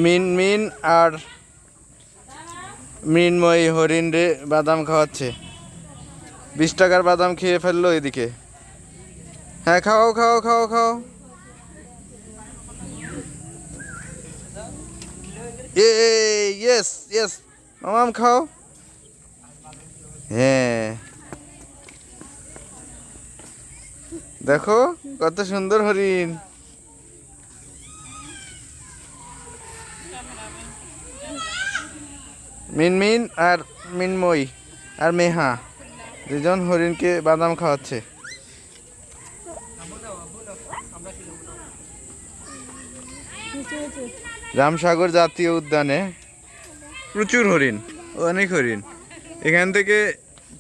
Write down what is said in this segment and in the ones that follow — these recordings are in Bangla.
মিনমিন আর মৃন্ময়ী হরিণ রে বাদাম খাওয়াচ্ছে। 20 টাকার বাদাম খেয়ে ফেললো এদিকে। হ্যাঁ, খাও খাও খাও খাও। ইয়েস ইয়েস, মামাম খাও। হ্যাঁ, দেখো কত সুন্দর হরিণ। মিনমিন আর মৃন্ময়ী আর মেহা দুজন হরিণকে বাদাম খাওয়াচ্ছে। রামসাগর জাতীয় উদ্যানে প্রচুর হরিণ, অনেক হরিণ। এখান থেকে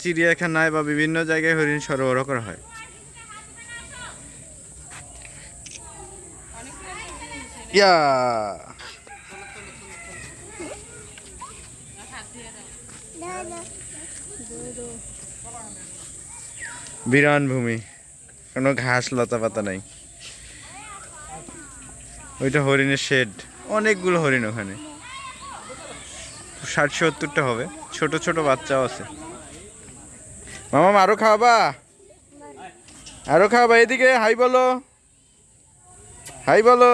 চিড়িয়াখানায় বা বিভিন্ন জায়গায় হরিণ সরবরাহ করা হয়। ইয়া, বিরান ভূমি, কোনো ঘাস লতা পাতা নাই। ওইটা হরিণের শেড, অনেকগুলো হরিণ ওখানে, 60-70টা হবে, ছোট ছোট বাচ্চাও আছে। মামা আরো খাওয়াবা, আরো খাওয়াবা। এদিকে হাই বলো, হাই বলো।